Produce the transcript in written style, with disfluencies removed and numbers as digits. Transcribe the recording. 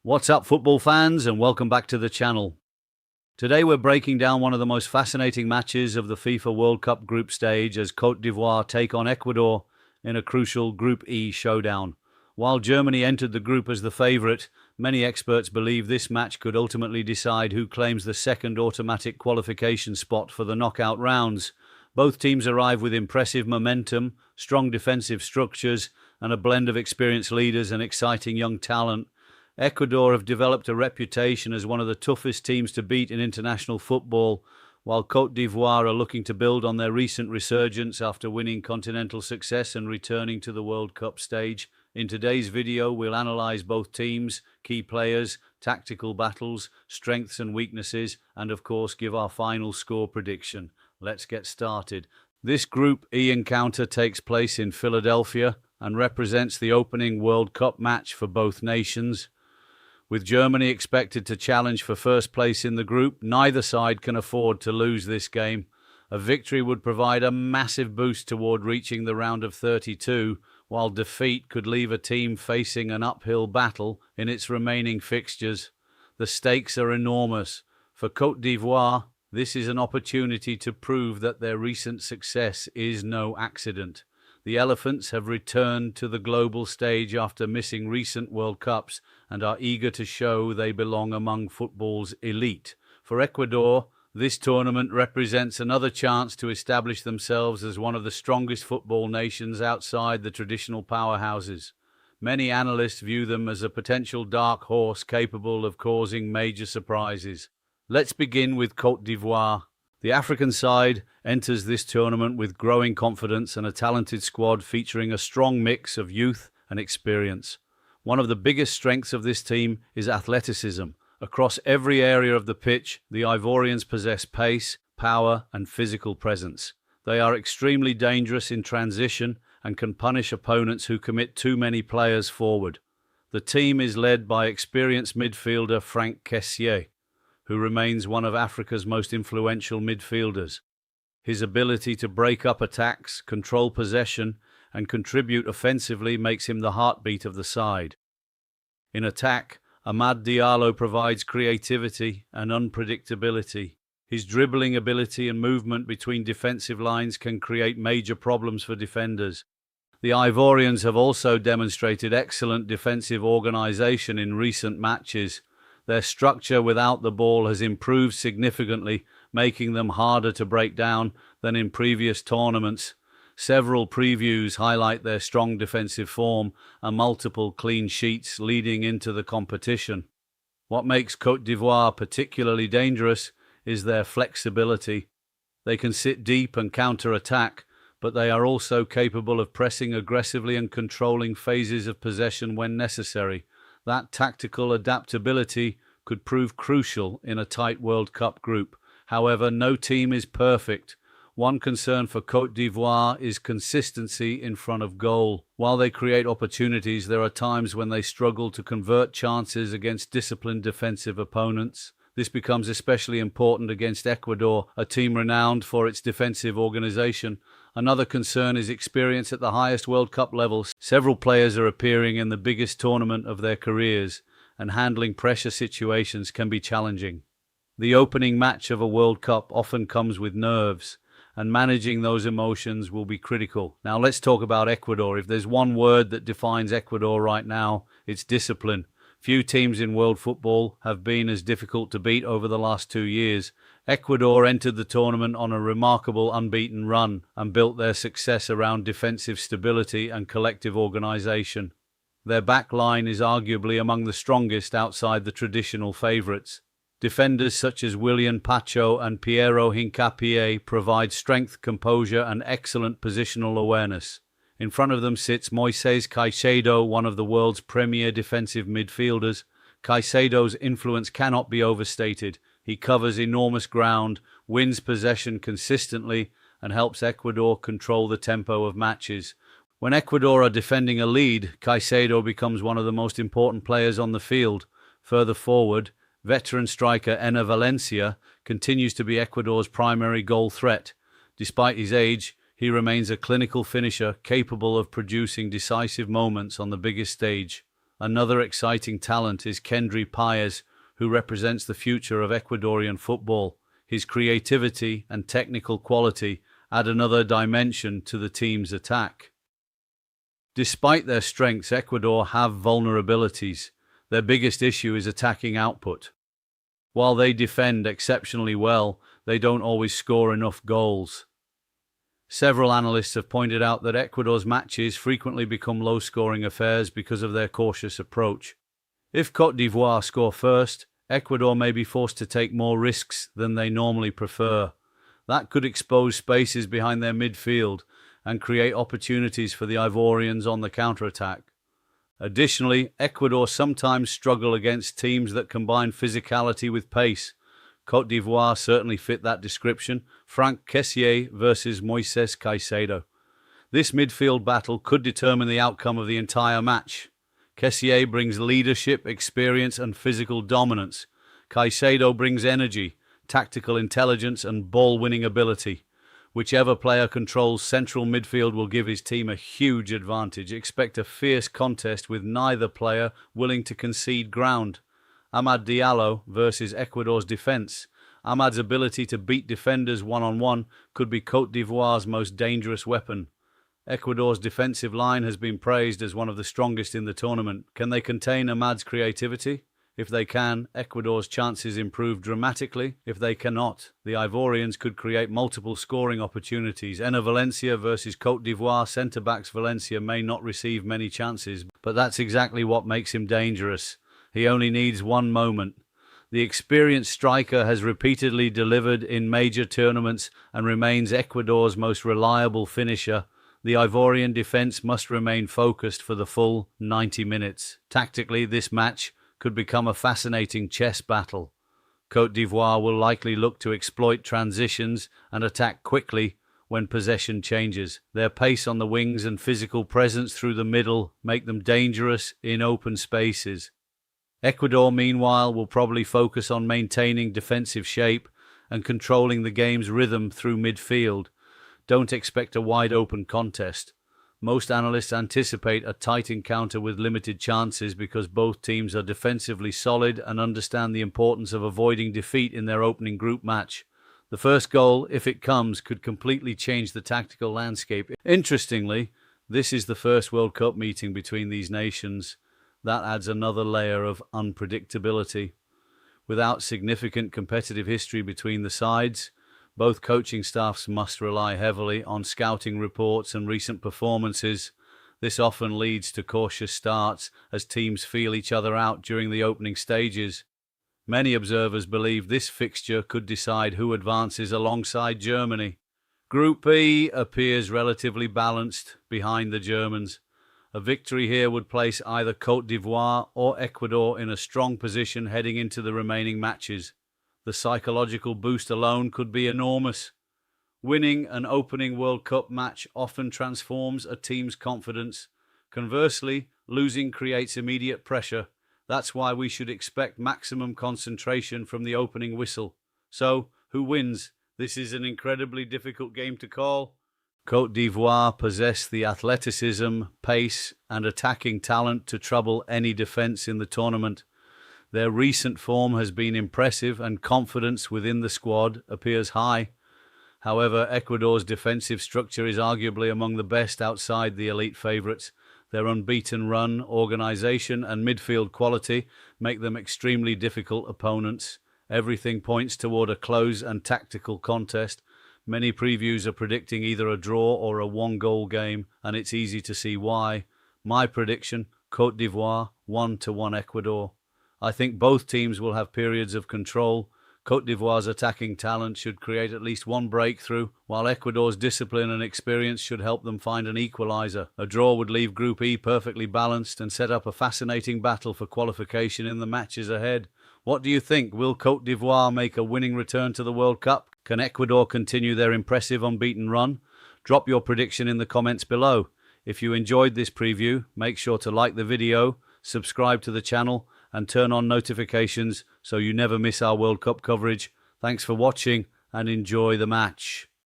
What's up, football fans, and welcome back to the channel. Today we're breaking down one of the most fascinating matches of the FIFA World Cup group stage as Côte d'Ivoire take on Ecuador in a crucial Group E showdown. While Germany entered the group as the favourite, many experts believe this match could ultimately decide who claims the second automatic qualification spot for the knockout rounds. Both teams arrive with impressive momentum, strong defensive structures, and a blend of experienced leaders and exciting young talent. Ecuador have developed a reputation as one of the toughest teams to beat in international football, while Côte d'Ivoire are looking to build on their recent resurgence after winning continental success and returning to the World Cup stage. In today's video, we'll analyse both teams, key players, tactical battles, strengths and weaknesses, and of course give our final score prediction. Let's get started. This Group E encounter takes place in Philadelphia and represents the opening World Cup match for both nations. With Germany expected to challenge for first place in the group, neither side can afford to lose this game. A victory would provide a massive boost toward reaching the round of 32, while defeat could leave a team facing an uphill battle in its remaining fixtures. The stakes are enormous. For Côte d'Ivoire, this is an opportunity to prove that their recent success is no accident. The Elephants have returned to the global stage after missing recent World Cups and are eager to show they belong among football's elite. For Ecuador, this tournament represents another chance to establish themselves as one of the strongest football nations outside the traditional powerhouses. Many analysts view them as a potential dark horse capable of causing major surprises. Let's begin with Côte d'Ivoire. The African side enters this tournament with growing confidence and a talented squad featuring a strong mix of youth and experience. One of the biggest strengths of this team is athleticism. Across every area of the pitch, the Ivorians possess pace, power, and physical presence. They are extremely dangerous in transition and can punish opponents who commit too many players forward. The team is led by experienced midfielder Franck Kessié, who remains one of Africa's most influential midfielders. His ability to break up attacks, control possession, and contribute offensively makes him the heartbeat of the side. In attack, Amad Diallo provides creativity and unpredictability. His dribbling ability and movement between defensive lines can create major problems for defenders. The Ivorians have also demonstrated excellent defensive organisation in recent matches. Their structure without the ball has improved significantly, making them harder to break down than in previous tournaments. Several previews highlight their strong defensive form and multiple clean sheets leading into the competition. What makes Côte d'Ivoire particularly dangerous is their flexibility. They can sit deep and counter-attack, but they are also capable of pressing aggressively and controlling phases of possession when necessary. That tactical adaptability could prove crucial in a tight World Cup group. However, no team is perfect. One concern for Côte d'Ivoire is consistency in front of goal. While they create opportunities, there are times when they struggle to convert chances against disciplined defensive opponents. This becomes especially important against Ecuador, a team renowned for its defensive organisation. Another concern is experience at the highest World Cup levels. Several players are appearing in the biggest tournament of their careers, and handling pressure situations can be challenging. The opening match of a World Cup often comes with nerves, and managing those emotions will be critical. Now let's talk about Ecuador. If there's one word that defines Ecuador right now, it's discipline. Few teams in world football have been as difficult to beat over the last 2 years. Ecuador entered the tournament on a remarkable unbeaten run and built their success around defensive stability and collective organisation. Their back line is arguably among the strongest outside the traditional favourites. Defenders such as William Pacho and Piero Hincapié provide strength, composure, and excellent positional awareness. In front of them sits Moisés Caicedo, one of the world's premier defensive midfielders. Caicedo's influence cannot be overstated. He covers enormous ground, wins possession consistently, and helps Ecuador control the tempo of matches. When Ecuador are defending a lead, Caicedo becomes one of the most important players on the field. Further forward, veteran striker Enner Valencia continues to be Ecuador's primary goal threat. Despite his age, he remains a clinical finisher capable of producing decisive moments on the biggest stage. Another exciting talent is Kendry Páez, who represents the future of Ecuadorian football. His creativity and technical quality add another dimension to the team's attack. Despite their strengths, Ecuador have vulnerabilities. Their biggest issue is attacking output. While they defend exceptionally well, they don't always score enough goals. Several analysts have pointed out that Ecuador's matches frequently become low-scoring affairs because of their cautious approach. If Côte d'Ivoire score first, Ecuador may be forced to take more risks than they normally prefer. That could expose spaces behind their midfield and create opportunities for the Ivorians on the counter-attack. Additionally, Ecuador sometimes struggle against teams that combine physicality with pace. Côte d'Ivoire certainly fit that description. Franck Kessié versus Moisés Caicedo. This midfield battle could determine the outcome of the entire match. Kessié brings leadership, experience, and physical dominance. Caicedo brings energy, tactical intelligence, and ball-winning ability. Whichever player controls central midfield will give his team a huge advantage. Expect a fierce contest with neither player willing to concede ground. Amad Diallo versus Ecuador's defense. Amad's ability to beat defenders one-on-one could be Côte d'Ivoire's most dangerous weapon. Ecuador's defensive line has been praised as one of the strongest in the tournament. Can they contain Amad's creativity? If they can, Ecuador's chances improve dramatically. If they cannot, the Ivorians could create multiple scoring opportunities. Enner Valencia versus Côte d'Ivoire. Centre-backs Valencia may not receive many chances, but that's exactly what makes him dangerous. He only needs one moment. The experienced striker has repeatedly delivered in major tournaments and remains Ecuador's most reliable finisher. The Ivorian defence must remain focused for the full 90 minutes. Tactically, this match could become a fascinating chess battle. Côte d'Ivoire will likely look to exploit transitions and attack quickly when possession changes. Their pace on the wings and physical presence through the middle make them dangerous in open spaces. Ecuador, meanwhile, will probably focus on maintaining defensive shape and controlling the game's rhythm through midfield. Don't expect a wide-open contest. Most analysts anticipate a tight encounter with limited chances because both teams are defensively solid and understand the importance of avoiding defeat in their opening group match. The first goal, if it comes, could completely change the tactical landscape. Interestingly, this is the first World Cup meeting between these nations. That adds another layer of unpredictability. Without significant competitive history between the sides, both coaching staffs must rely heavily on scouting reports and recent performances. This often leads to cautious starts as teams feel each other out during the opening stages. Many observers believe this fixture could decide who advances alongside Germany. Group E appears relatively balanced behind the Germans. A victory here would place either Côte d'Ivoire or Ecuador in a strong position heading into the remaining matches. The psychological boost alone could be enormous. Winning an opening World Cup match often transforms a team's confidence. Conversely, losing creates immediate pressure. That's why we should expect maximum concentration from the opening whistle. So, who wins? This is an incredibly difficult game to call. Côte d'Ivoire possess the athleticism, pace, and attacking talent to trouble any defense in the tournament. Their recent form has been impressive and confidence within the squad appears high. However, Ecuador's defensive structure is arguably among the best outside the elite favourites. Their unbeaten run, organisation and midfield quality make them extremely difficult opponents. Everything points toward a close and tactical contest. Many previews are predicting either a draw or a one-goal game, and it's easy to see why. My prediction, Côte d'Ivoire, 1-1 Ecuador. I think both teams will have periods of control. Côte d'Ivoire's attacking talent should create at least one breakthrough, while Ecuador's discipline and experience should help them find an equaliser. A draw would leave Group E perfectly balanced and set up a fascinating battle for qualification in the matches ahead. What do you think? Will Côte d'Ivoire make a winning return to the World Cup? Can Ecuador continue their impressive unbeaten run? Drop your prediction in the comments below. If you enjoyed this preview, make sure to like the video, subscribe to the channel, and turn on notifications so you never miss our World Cup coverage. Thanks for watching and enjoy the match.